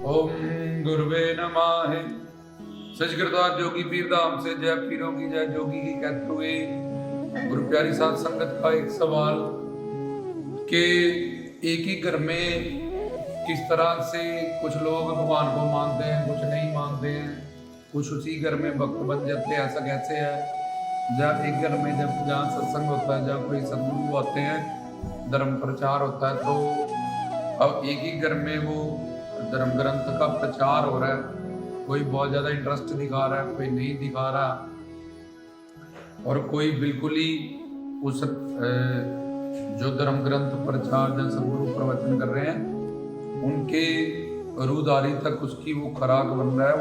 ओम गुरुवे नमः। सचकृतार जोगी पीर धाम से जय पीरों की जय जोगी की कहते हुए गुरु प्यारी साध संगत का एक सवाल कि एक ही घर में किस तरह से कुछ लोग भगवान को मानते हैं, कुछ नहीं मानते हैं, कुछ उसी घर में भक्त बन जाते हैं, ऐसा कैसे है? जब एक घर में जब जहाँ सत्संग होता है, जहाँ कोई सदगुरु आते हैं, धर्म प्रचार होता है, तो अब एक ही घर में वो धर्म ग्रंथ का प्रचार हो रहा है। कोई बहुत ज्यादा इंटरेस्ट दिखा रहा है, कोई नहीं दिखा रहा, और कोई बिल्कुल ही उस जो धर्म ग्रंथ प्रचार जन सदगुरु प्रवचन कर रहे हैं उनके रूदारी तक उसकी वो खुराक बन रहा है,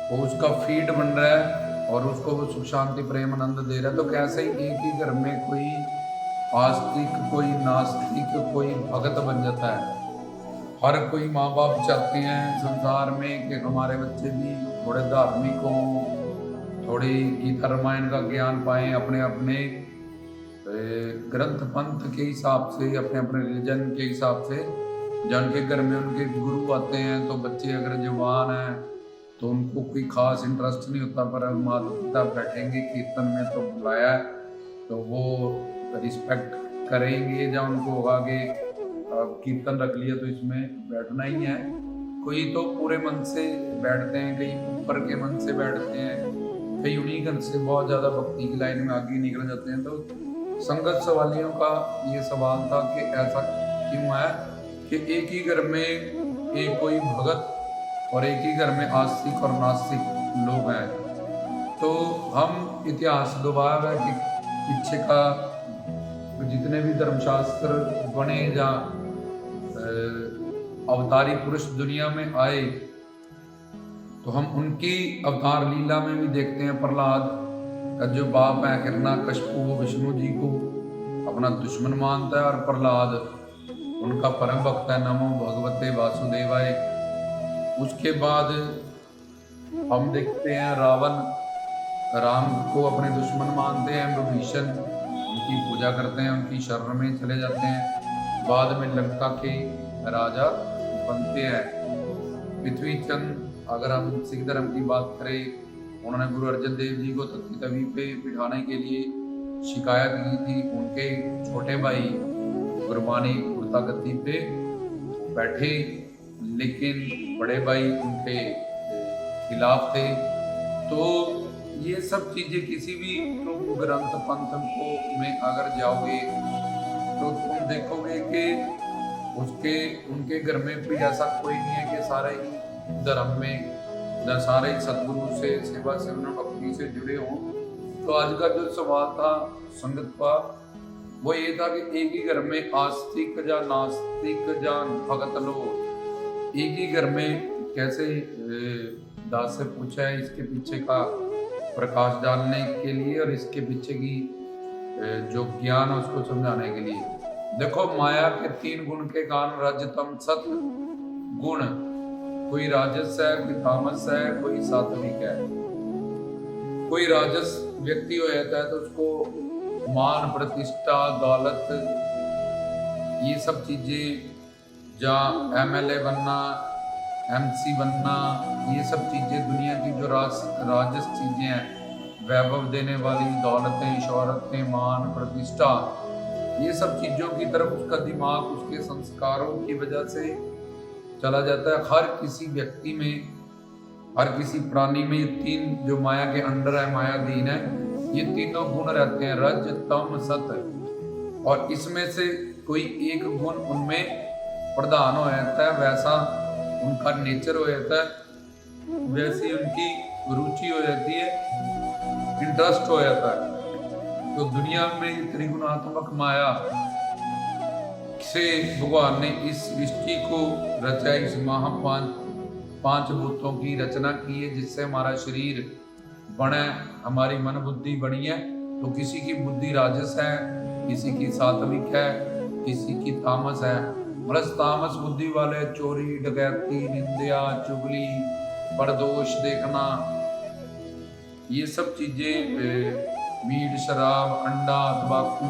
वो उसका फीड बन रहा है और उसको वो सुख शांति प्रेम आनंद दे रहा है। तो कैसे ही एक ही घर में कोई आस्तिक, कोई नास्तिक, कोई भगत बन जाता है। हर कोई माँ बाप चाहते हैं संसार में कि हमारे बच्चे भी थोड़े धार्मिक हों, थोड़ी गीता रामायण का ज्ञान पाएं, अपने अपने ग्रंथ पंथ के हिसाब से, अपने अपने रिलीजन के हिसाब से। जन के घर में उनके गुरु आते हैं तो बच्चे अगर जवान हैं तो उनको कोई खास इंटरेस्ट नहीं होता, पर माता पिता बैठेंगे कीर्तन में तो बुलाया है तो वो रिस्पेक्ट करेंगे, या उनको होगा कि कीर्तन रख लिया तो इसमें बैठना ही है। कोई तो पूरे मन से बैठते हैं, कई ऊपर के मन से बैठते हैं, कई उन्हीं घर से बहुत ज़्यादा भक्ति की लाइन में आगे निकल जाते हैं। तो संगत सवालियों का ये सवाल था कि ऐसा क्यों है कि एक ही घर में एक कोई भगत और एक ही घर में आस्तिक और नास्तिक लोग हैं। तो हम इतिहास गवाह है कि पीछे का जितने भी धर्मशास्त्र बने या अवतारी पुरुष दुनिया में आए तो हम उनकी अवतार लीला में भी देखते हैं। प्रहलाद का जो बाप है हिरण्यकशिपु, वो विष्णु जी को अपना दुश्मन मानता है और प्रहलाद उनका परम भक्त है। नमो भगवते वासुदेवाय। उसके बाद हम देखते हैं रावण राम को अपने दुश्मन मानते हैं, विभीषण उनकी पूजा करते हैं, उनकी शरण में चले जाते हैं, बाद में लंका के राजा बनते हैं। पृथ्वी चंद, अगर हम सिख धर्म की बात करें, उन्होंने गुरु अर्जन देव जी को तख्ती तवी पे बिठाने के लिए शिकायत की थी। उनके छोटे भाई गुरबानी कुर्ता गद्दी पे बैठे, लेकिन बड़े भाई उनके खिलाफ थे। तो ये सब चीजें किसी भी तुम ग्रंथ पंथ को में अगर जाओगे तो तुम देखोगे कि उनके घर में भी ऐसा कोई नहीं है कि सारे ही धर्म में या सारे ही सदगुरु से सेवा से भक्ति से जुड़े हों। तो आज का जो सवाल था संगत का वो ये था कि एक ही घर में आस्तिक या नास्तिक या भगत लोग एक ही घर में कैसे, दास से पूछा है इसके पीछे का प्रकाश डालने के लिए और इसके पीछे की जो ज्ञान है उसको समझाने के लिए। देखो, माया के 3 गुण के कारण रजतम सत गुण, कोई राजस है, कोई तामस है, कोई सात्विक है। कोई राजस व्यक्ति हो जाता है तो उसको मान प्रतिष्ठा दौलत ये सब चीजें, जहाँ MLA बनना, MC बनना, ये सब चीजें दुनिया की जो राजस चीजें हैं, वैभव देने वाली दौलतें, शौहरतें, मान प्रतिष्ठा, ये सब चीजों की तरफ उसका दिमाग उसके संस्कारों की वजह से चला जाता है। हर किसी व्यक्ति में, हर किसी प्राणी में ये 3 जो माया के अंडर है, मायाधीन है, ये तीनों गुण रहते हैं, रज तम सत। और इसमें से कोई एक गुण उनमें प्रधान हो जाता है, वैसा उनका नेचर हो जाता है, वैसी उनकी रुचि हो जाती है, इंटरेस्ट हो जाता है। तो दुनिया में त्रिगुणात्मक माया से भगवान ने इस सृष्टि को रचा, इस पांच भूतों की रचना की है जिससे हमारा शरीर बना, हमारी मन बुद्धि बनी है। तो किसी की बुद्धि राजस है, किसी की सात्विक है, किसी की तामस है। प्लस तामस बुद्धि वाले चोरी, डकैती, निंदा, चुगली, परदोष देखना, ये सब चीजें, मीट, शराब, अंडा, तंबाकू,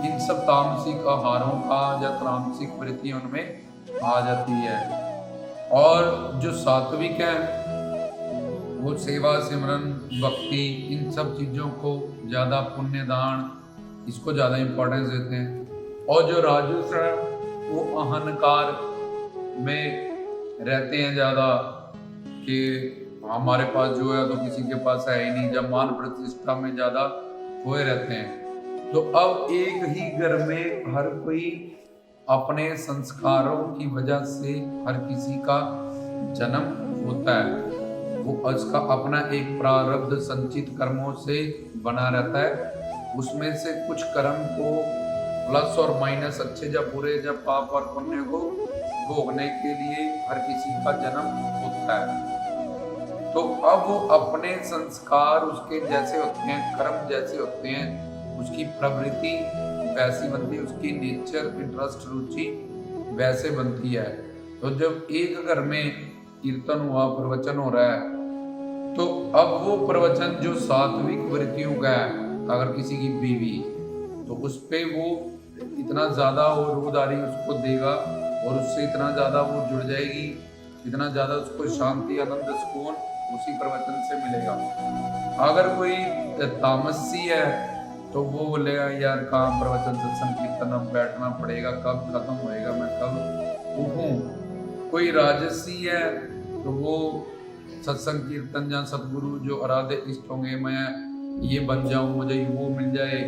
इन सब तामसिक आहारों का या तामसिक वृत्तियों में आ जाती है। और जो सात्विक है वो सेवा सिमरन भक्ति इन सब चीज़ों को ज़्यादा, पुण्य दान इसको ज़्यादा इम्पोर्टेंस देते हैं। और जो राजस है वो अहंकार में रहते हैं ज़्यादा कि हमारे पास जो है तो किसी के पास है ही नहीं, जब मान प्रतिष्ठा में ज़्यादा खोए रहते हैं। तो अब एक ही घर में हर कोई अपने संस्कारों की वजह से हर किसी का जन्म होता है, वो उसका अपना एक प्रारब्ध संचित कर्मों से बना रहता है। उसमें से कुछ कर्म को प्लस और माइनस, अच्छे या बुरे या पाप और पुण्य को भोगने के लिए हर किसी का जन्म होता है। तो अब वो अपने संस्कार उसके जैसे होते हैं, कर्म जैसे होते हैं, उसकी प्रवृत्ति वैसी बनती है, उसकी नेचर, इंटरेस्ट, रुचि वैसे बनती है। तो जब एक घर में कीर्तन हुआ, प्रवचन हो रहा है, तो अब वो प्रवचन जो सात्विक वृत्तियों का है, अगर किसी की बीवी, तो उस पे वो इतना ज़्यादा वो रूबदारी उसको देगा और उससे इतना ज़्यादा वो जुड़ जाएगी, इतना ज़्यादा उसको शांति, आनंद, सुकून उसी प्रवचन से मिलेगा। अगर कोई तामसी है तो वो बोलेगा यार काम प्रवचन सत्संग कीर्तन अब बैठना पड़ेगा, कब खत्म होएगा, मैं कब उठूं। कोई राजसी है तो वो सत्संग कीर्तन या सतगुरु जो आराध्य इष्ट होंगे, मैं ये बन जाऊं, मुझे वो मिल जाए,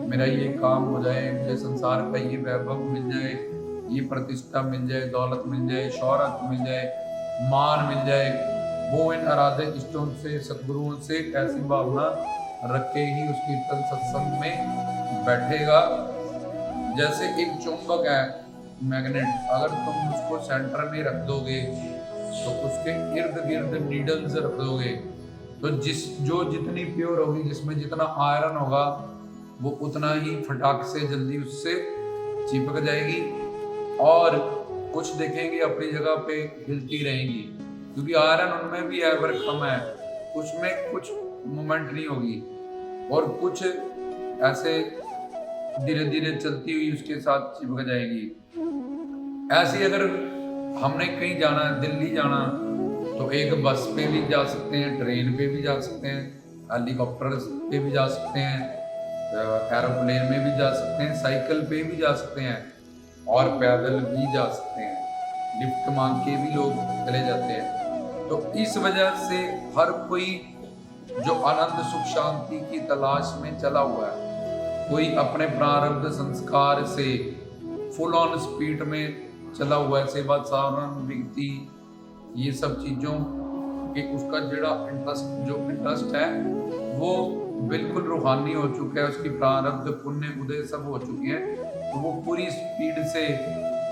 मेरा ये काम हो जाए, मुझे संसार का ये वैभव मिल जाए, ये प्रतिष्ठा मिल जाए, दौलत मिल जाए, शौहरत मिल जाए, मान मिल जाए, वो इन आराध्य इष्टों से, सतगुरुओं से ऐसी भावना रख के ही उस कीर्तन सत्संग में बैठेगा। जैसे एक चुंबक है, मैग्नेट, अगर तुम उसको सेंटर में रख दोगे तो उसके इर्द गिर्द नीडल्स रख दोगे, तो जितनी प्योर होगी, जिसमें जितना आयरन होगा, वो उतना ही फटाक से जल्दी उससे चिपक जाएगी और कुछ देखेंगे अपनी जगह पे हिलती रहेंगी, क्योंकि आयरन उनमें भी है पर कम है, उसमें कुछ मूवमेंट नहीं होगी और कुछ ऐसे धीरे धीरे चलती हुई उसके साथ चिपक जाएगी। ऐसे अगर हमने कहीं जाना है, दिल्ली जाना, तो एक बस पे भी जा सकते हैं, ट्रेन पे भी जा सकते हैं, हेलीकॉप्टर पे भी जा सकते हैं, एरोप्लेन में भी जा सकते हैं, साइकिल पे भी जा सकते हैं और पैदल भी जा सकते हैं, लिफ्ट मांग के भी लोग चले जाते हैं। तो इस वजह से हर कोई जो आनंद सुख शांति की तलाश में चला हुआ है, कोई अपने प्रारब्ध संस्कार से फुल ऑन स्पीड में चला हुआ है, सेवा सारण व्यक्ति, ये सब चीज़ों के उसका जो इंटरेस्ट है वो बिल्कुल रूहानी हो चुका है, उसकी प्रारब्ध पुण्य उदय सब हो चुके हैं, तो वो पूरी स्पीड से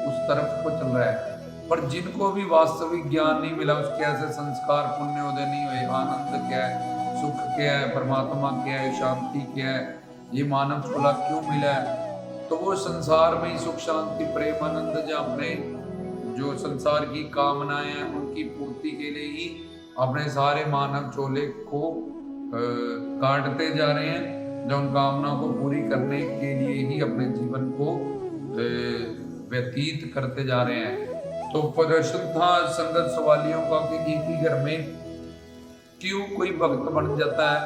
उस तरफ को चल रहा है। पर जिनको भी वास्तविक ज्ञान नहीं मिला, उसके ऐसे संस्कार पुण्य उदय नहीं हुए, आनंद क्या है, सुख क्या है, परमात्मा क्या है, शांति क्या है, ये मानव चोला क्यों मिला है, तो वो संसार में ही सुख शांति प्रेम आनंद या अपने जो संसार की कामनाएं हैं उनकी पूर्ति के लिए ही अपने सारे मानव चोले को काटते जा रहे हैं, जो उन कामनाओं को पूरी करने के लिए ही अपने जीवन को व्यतीत करते जा रहे हैं। तो प्रदर्शन था संगत सवालियों का कि एक ही घर में क्यों कोई भक्त बन जाता है,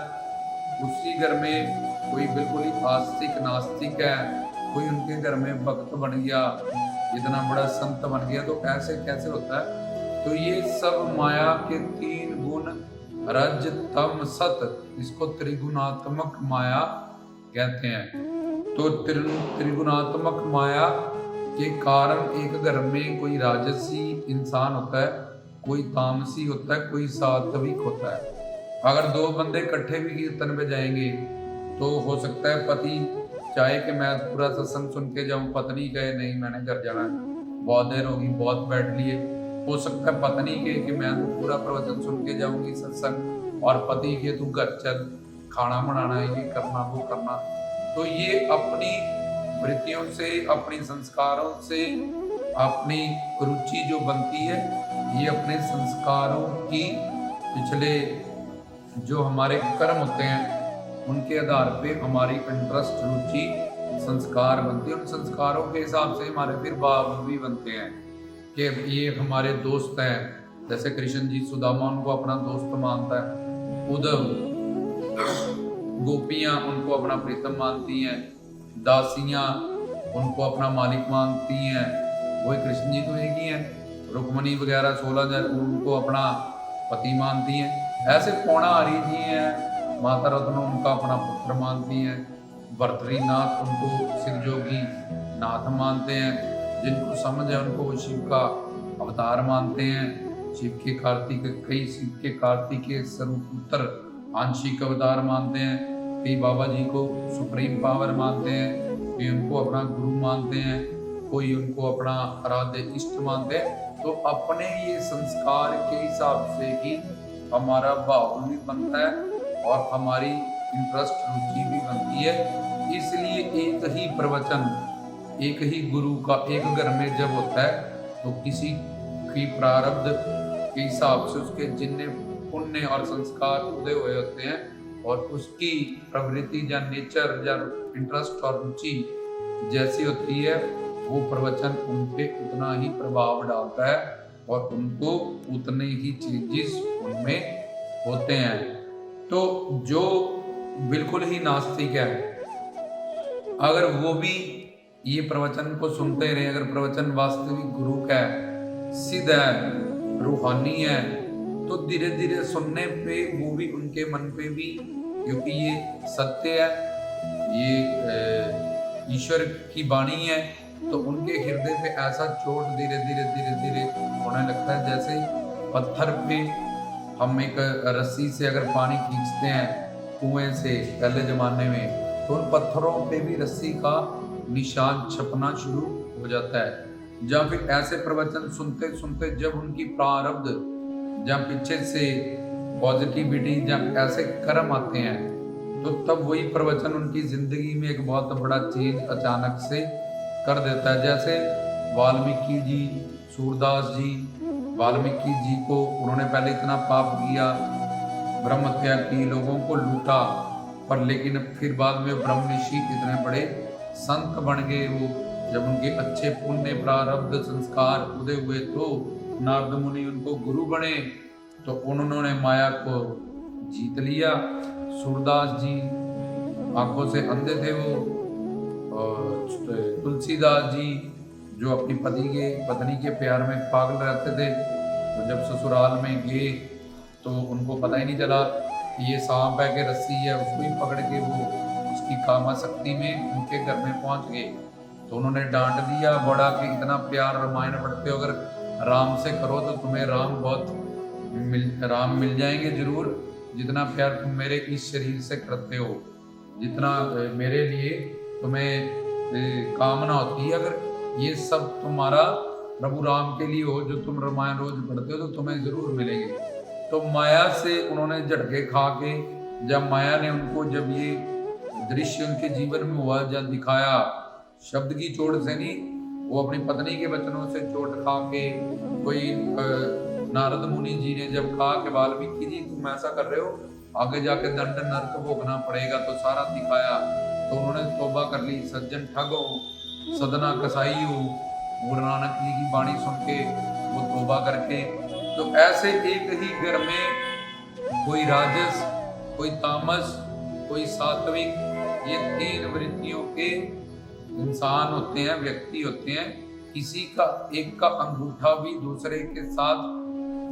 उसी घर में कोई बिल्कुल ही आस्तिक नास्तिक है, कोई उनके घर में भक्त बन गया, इतना बड़ा संत बन गया, तो ऐसे कैसे होता है। तो ये सब माया के 3 गुण, रज तम सत, इसको त्रिगुणात्मक माया कहते हैं। तो त्रिगुणात्मक माया के कारण एक घर में कोई राजसी इंसान होता है, कोई तामसी होता है, कोई सात्विक होता है। अगर 2 बंदे इकट्ठे भी कीर्तन पे जाएंगे तो हो सकता है पति चाहे कि मैं पूरा सत्संग सुन के जाऊं, पत्नी कहे नहीं मैंने घर जाना है, बहुत देर होगी, बहुत बैठ लिए। हो सकता है पत्नी कहे कि मैं तो पूरा प्रवचन सुन के जाऊंगी सत्संग, और पति के तू घर चल, खाना बनाना है, ये करना वो करना। तो ये अपनी वृत्तियों से, अपनी संस्कारों से, अपनी रुचि जो बनती है, ये अपने संस्कारों की पिछले जो हमारे कर्म होते हैं उनके आधार पे हमारी इंटरेस्ट, रुचि, संस्कार बनती है। उन संस्कारों के हिसाब से हमारे फिर भाव भी बनते हैं कि ये हमारे दोस्त हैं। जैसे कृष्ण जी सुदामा उनको अपना दोस्त मानता है, उद्धव गोपियां उनको अपना प्रीतम मानती हैं, दासियां उनको अपना मालिक मानती हैं, वही कृष्ण जी तो एक ही हैं। रुक्मणी वगैरह 16 उनको अपना पति मानती हैं। ऐसे पौणाहारी जी हैं, माता रत्न उनका अपना पुत्र मानती हैं, भर्तृनाथ उनको शिवजोगी नाथ मानते हैं, जिनको समझ है उनको वो शिव का अवतार मानते हैं। शिव के कार्तिकेय स्वरूप उत्तर आंशिक अवतार मानते हैं। कई बाबा जी को सुप्रीम पावर मानते हैं, कोई उनको अपना गुरु मानते हैं, कोई उनको अपना आराध्य इष्ट मानते हैं। तो अपने ये संस्कार के हिसाब से ही हमारा भाव भी बनता है और हमारी इंटरेस्ट रुचि भी बनती है। इसलिए एक ही प्रवचन एक ही गुरु का एक घर में जब होता है तो किसी की प्रारब्ध के हिसाब से उसके जितने पुण्य और संस्कार उदय हुए होते हैं और उसकी प्रवृत्ति या नेचर या इंटरेस्ट और रुचि जैसी होती है, वो प्रवचन उन पे उतना ही प्रभाव डालता है और उनको उतने ही चेंजेस उनमें होते हैं। तो जो बिल्कुल ही नास्तिक है, अगर वो भी ये प्रवचन को सुनते रहे, अगर प्रवचन वास्तविक गुरु का है, सिद्ध है, रूहानी है, तो धीरे धीरे सुनने पे वो भी उनके मन पे भी, क्योंकि ये सत्य है, ये ईश्वर की वाणी है, तो उनके हृदय पे ऐसा चोट धीरे धीरे होने लगता है। जैसे पत्थर पे हम एक रस्सी से अगर पानी खींचते हैं कुएं से पहले जमाने में, तो उन पत्थरों पे भी रस्सी का निशान छपना शुरू हो जाता है। या फिर ऐसे प्रवचन सुनते सुनते जब उनकी प्रारब्ध जब पीछे से पॉजिटिविटी जब ऐसे कर्म आते हैं, तो तब वही प्रवचन उनकी जिंदगी में एक बहुत बड़ा चेंज अचानक से कर देता है। जैसे वाल्मीकि जी, सूरदास जी, वाल्मीकि जी को उन्होंने पहले इतना पाप किया, ब्रह्म हत्या की, लोगों को लूटा, पर लेकिन फिर बाद में ब्रह्म ऋषि इतने बड़े संत बन गए। वो जब उनके अच्छे पुण्य प्रारब्ध संस्कार उदय हुए तो नारद मुनि उनको गुरु बने, तो उन्होंने माया को जीत लिया। सूरदास जी आंखों से अंधे थे वो, और तुलसीदास जी जो अपनी पत्नी के प्यार में पागल रहते थे, तो जब ससुराल में गए तो उनको पता ही नहीं चला कि ये सांप है कि रस्सी है, उसको ही पकड़ के वो उसकी कामा शक्ति में उनके घर में पहुंच गए। तो उन्होंने डांट दिया बड़ा कि इतना प्यार रामायण पढ़ते हो, अगर राम से करो तो तुम्हें राम मिल जाएंगे जरूर, जितना प्यार तुम मेरे इस शरीर से करते हो, जितना मेरे लिए तुम्हें कामना होती है, अगर ये सब तुम्हारा प्रभु राम के लिए हो, जो तुम रामायण रोज पढ़ते हो, तो तुम्हें जरूर मिलेंगे। तो माया से उन्होंने झटके खा के, जब माया ने उनको जब ये दृश्य उनके जीवन में हुआ, जब दिखाया, शब्द की चोट से नहीं, वो अपनी पत्नी के वचनों से चोट खा के, कोई नारद मुनि जी ने जब कहा कि वाल्मीकि जी तुम ऐसा कर रहे हो, आगे जाके दंड नरक भोगना पड़ेगा, तो सारा दिखाया, तो उन्होंने तौबा कर ली। सज्जन ठग हो, सदना कसाई हो, गुरु नानक जी की वाणी सुन के वो तौबा करके। तो ऐसे एक ही घर में कोई राजस, कोई तामस, कोई सात्विक, ये तीन वृत्तियों के इंसान होते हैं, व्यक्ति होते हैं। किसी का एक का अंगूठा भी दूसरे के साथ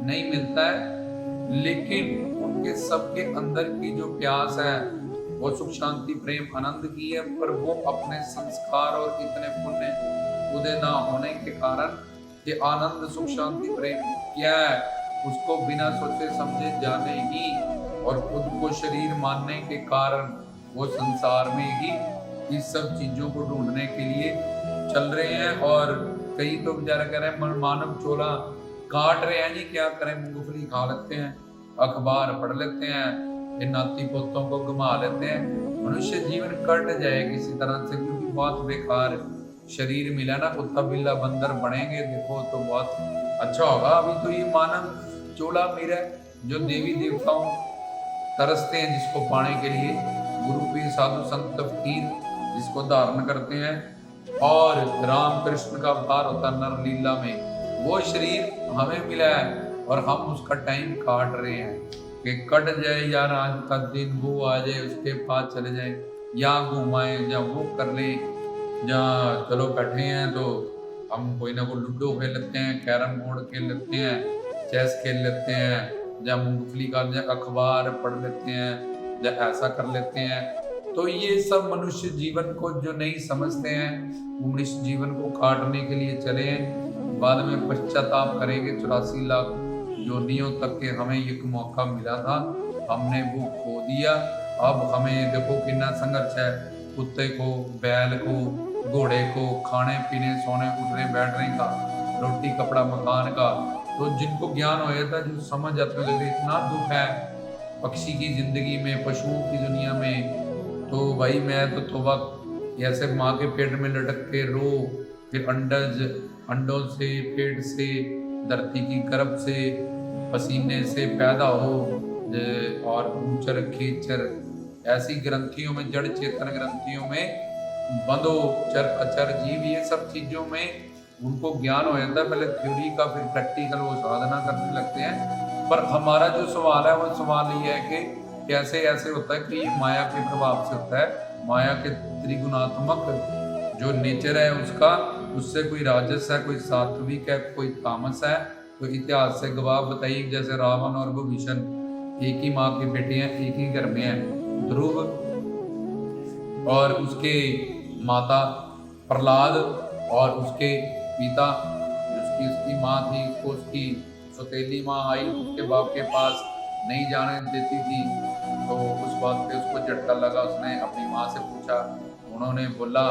नहीं मिलता है, लेकिन उनके सबके अंदर की जो प्यास है वो सुख शांति प्रेम आनंद की है, पर वो अपने संस्कार और इतने पुण्य उदय ना होने के कारण ये आनंद सुख शांति प्रेम क्या है, उसको बिना सोचे समझे जाने ही और खुद को शरीर मानने के कारण वो संसार में ही इस सब चीजों को ढूंढने के लिए चल रहे हैं। और कई तो बेचारा कह रहे हैं मानव चोला काट रहे हैं जी, क्या करें, मूंगफली खा लेते हैं, अखबार पढ़ लेते हैं, इन नाती पोतों को घुमा लेते हैं। मनुष्य जीवन कट जाए किसी तरह से, क्योंकि बहुत बेकार शरीर मिला ना, कुत्ता बिल्ला बंदर बनेंगे देखो तो बहुत अच्छा होगा। अभी तो ये मानव चोला मेरा जो देवी देवताओं तरसते हैं जिसको पाने के लिए, गुरु पीर साधु संत फकीर जिसको धारण करते हैं, और राम कृष्ण का अवतार होता नर लीला में, वो शरीर हमें मिला है और हम उसका टाइम काट रहे हैं कि कट जाए यार आज का दिन, वो आ जाए उसके पास चले जाए, या घुमाए या वो कर ले, या चलो बैठे हैं तो हम कोई ना कोई लूडो खेल लेते हैं, कैरम बोर्ड खेल लेते हैं, चेस खेल लेते हैं, या मूंगफली का या अखबार पढ़ लेते हैं, या ऐसा कर लेते हैं। तो ये सब मनुष्य जीवन को जो नहीं समझते हैं, वो मनुष्य जीवन को काटने के लिए चले हैं, बाद में पश्चाताप करेंगे। 84 लाख योनियों तक के हमें एक मौका मिला था, हमने वो खो दिया। अब हमें देखो कितना संघर्ष है, कुत्ते को, बैल को, घोड़े को खाने पीने, सोने, उठने बैठने का, रोटी कपड़ा मकान का। तो जिनको ज्ञान हो जाता है, जो समझ जाते हैं, इतना दुख है पक्षी की जिंदगी में, पशुओं की दुनिया में। तो भाई मैं तो तौबा, ऐसे माँ के पेट में लटक के रो, फिर अंडों से, पेट से, धरती की गर्भ से, पसीने से पैदा हो, और ऊंचर कीचर ऐसी ग्रंथियों में, जड़ चेतन ग्रंथियों में बंधो, चर अचर जीव, ये सब चीजों में उनको ज्ञान हो जाता है। पहले थ्योरी का, फिर प्रैक्टिकल वो साधना करने लगते हैं। पर हमारा जो सवाल है वो सवाल ये है कि कैसे ऐसे होता है कि ये माया के प्रभाव से होता है। माया के त्रिगुणात्मक जो नेचर है उसका, उससे कोई राजस है, कोई सात्विक है, कोई तामस है। तो इतिहास से गवाह बताइए, जैसे रावण और विभीषण एक ही माँ के बेटे हैं, एक ही घर में हैं। ध्रुव और उसके माता प्रहलाद और उसके पिता, जिसकी उसकी माँ थी, उसको उसकी सौतेली माँ आई, उसके बाप के पास नहीं जाने देती थी। तो उस बात पे उसको झटका लगा, उसने अपनी माँ से पूछा, उन्होंने बोला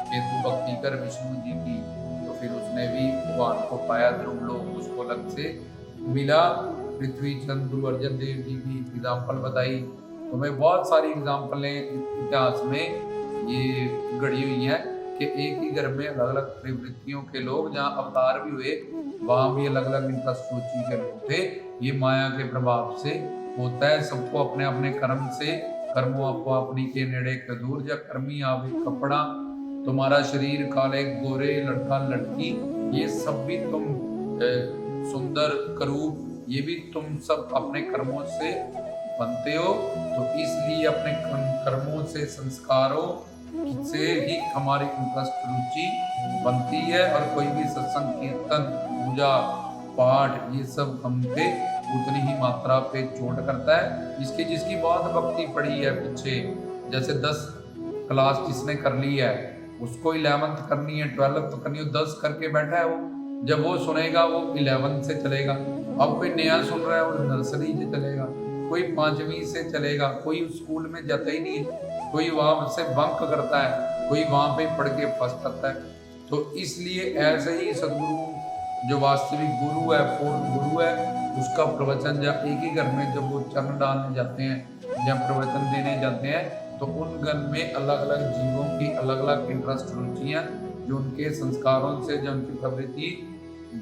कि तू भक्ति कर विष्णु जी की। तो फिर उसने भी भगवान को पाया, ध्रुव लोग उसको अलग से मिला। पृथ्वी चंद्र गुरु अर्जन देव जी की एग्जाम्पल बताई। तो मैं बहुत सारी एग्जाम्पलें इतिहास में ये गढ़ी हुई हैं कि एक ही घर में अलग अलग प्रवृत्तियों के लोग, जहाँ अवतार भी हुए वहाँ भी अलग अलग इंटरेस्ट सोची के लोग थे। ये माया के प्रभाव से होता है। सबको अपने अपने कर्म से, कर्मों आपको अपनी के नेड़े कदूर, या कर्मी आवे कपड़ा, तुम्हारा शरीर काले गोरे, लड़का लड़की, ये सब भी तुम सुंदर करूप, ये भी तुम सब अपने कर्मों से बनते हो। तो इसलिए अपने कर्मों से, संस्कारों से ही हमारी इंटरेस्ट रुचि बनती है। और कोई भी सत्संग, कीर्तन, पूजा पाठ, ये सब हम पे उतनी ही मात्रा पे चोट करता है। जिसकी बहुत भक्ति पड़ी है पीछे, जैसे 10 क्लास जिसने कर ली है, उसको 11th करनी है, 12th करनी है, 10 करके बैठा है वो। जब वो सुनेगा वो 11th से चलेगा। अब कोई नया सुन रहा है वो नर्सरी से चलेगा, कोई 5वीं से चलेगा, कोई स्कूल में जाता ही नहीं है, कोई वहां से बंक करता है, कोई वहां पे पढ़ के फर्स्ट करता है। तो इसलिए ऐसे ही सदगुरु जो वास्तविक गुरु है, पूर्ण गुरु है, उसका प्रवचन जब एक ही घर में जब वो चरण डालने जाते हैं, जब प्रवचन देने जाते हैं, तो उन घर में अलग अलग जीवों की अलग अलग इंटरेस्ट, रुचियाँ, जो उनके संस्कारों से, जो उनकी प्रवृत्ति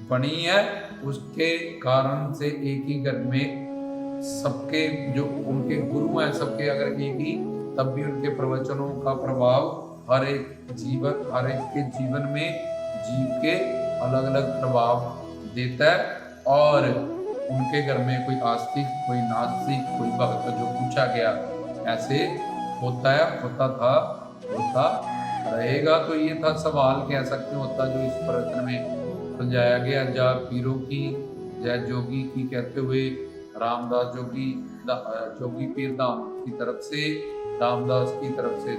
बनी है, उसके कारण से एक ही घर में सबके जो उनके गुरु हैं, सबके अगर एक ही, तब भी उनके प्रवचनों का प्रभाव हर एक के जीवन में, जीव के अलग अलग प्रभाव देता है। और उनके घर में कोई आस्तिक, कोई नास्तिक, कोई भक्त, जो पूछा गया ऐसे होता है, होता था, होता रहेगा। तो ये था सवाल कि ऐसा क्यों होता, जो इस प्रवचन में समझाया गया। जय पीरों की, जय जोगी की कहते हुए रामदास जोगी पीर धाम की तरफ से, रामदास की तरफ से